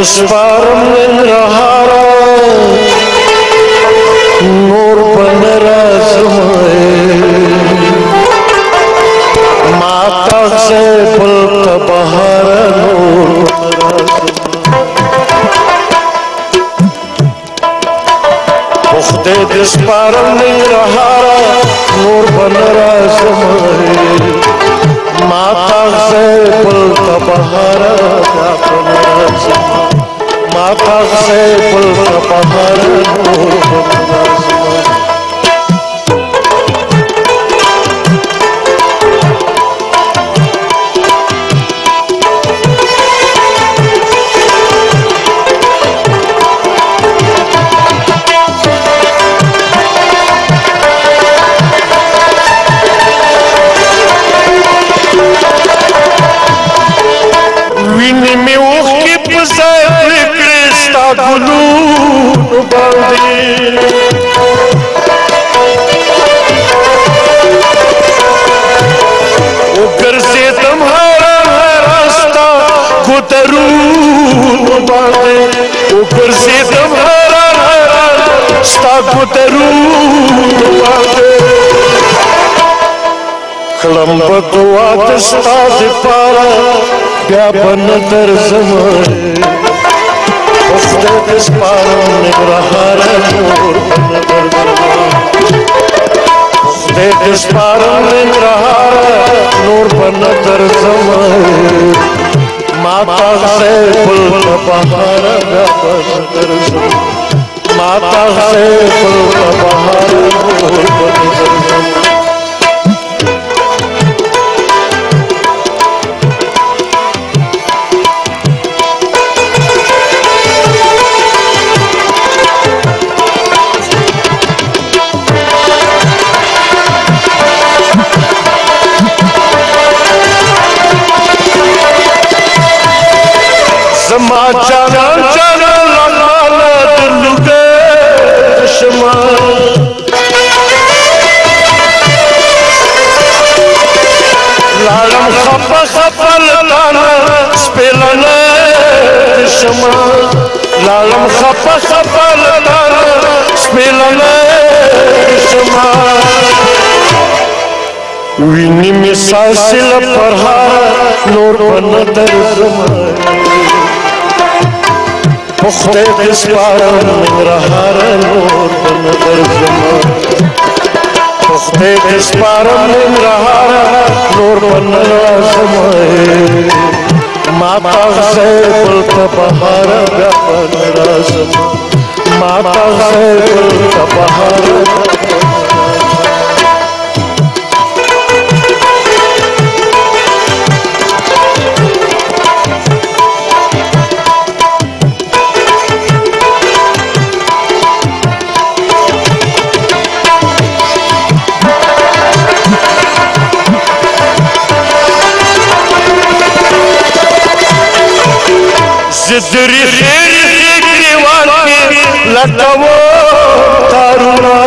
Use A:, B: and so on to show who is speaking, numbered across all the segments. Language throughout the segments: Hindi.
A: स्पारम रहारा नूर बनरा समय माता से पुल बहार नूर पुख्ते स्पारम रहारा नूर बनरा समय माता से पुल बहार माता से पुल बहार विनी में उसकी पसंद कृष्णा गुलू बांधी ऊपर से तुम्हारा रास्ता गुतरू बांधे ऊपर से तुम्हारा रास्ता गुतरू बांधे खलंबत वादस्ता दिपारा व्यापन दर समय उफ्ते स्पारम निग्रहार नूर उफ्ते स्पारम निग्रहार नूर बनतर समय माता से पुल बहार व्यापन दर समय माता से पुल बहार नूर बनतर समय समाचार लालम खपा खपल स्पेलन शमा लालम खपा खपल स्पेलन शमा विनी में सासिल पढ़ा नूर बनतर समय पुख्ते स्पारम निग्रहार नूर बनतर समय पुख्ते स्पारम निग्रहार नूर बनतर समय माता से पुल बहार व्यापन समय माता से पुल बहार जिद्री खेरी दीवान के लटवो तारुना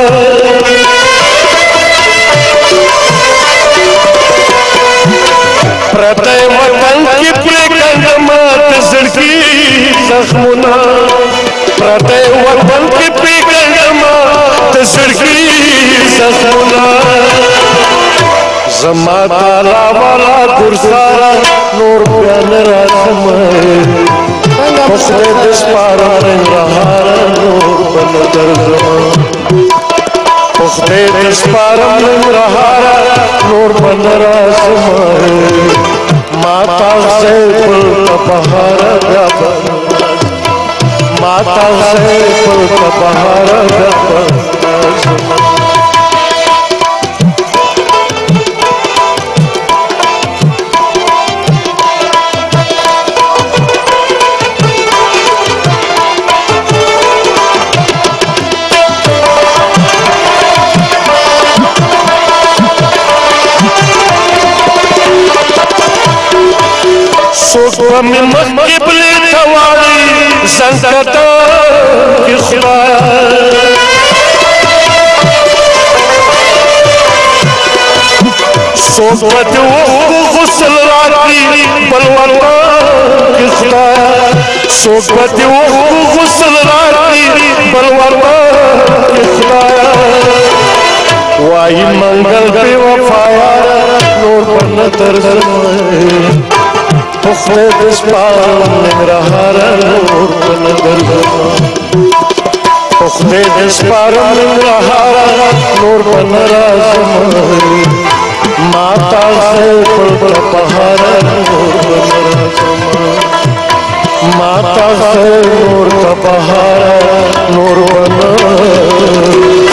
A: प्रत्यय वतन की प्रेगंद मात सड़की जख्मुना प्रत्यय वतन की प्रेगंद मात सड़की जख्मुना जमाता लावाला गुरसारा नूर प्यानरा समय पुख्ते स्पारम निग्रहार नूर बनतर समय पुख्ते स्पारम निग्रहार नूर बनतर समय माता से पुल बहार व्यापन माता से पुल बहार व्यापन सोच में मस्किबले थवाली संकट की खुदा सोबत वो गुस्ल राती बलवता की खुदा सोबती गुसल राती बलवता खुदाया वाही मंगल पे वफाया नूर पर नजर पुख्ते दिस्पार निगरहार नूर पर नजर पुख्ते दिस्पार निगरहार नूर पर नजर माता से पुल पहाड़ नूर पर नजर माता से नूर का पहाड़ नूर पर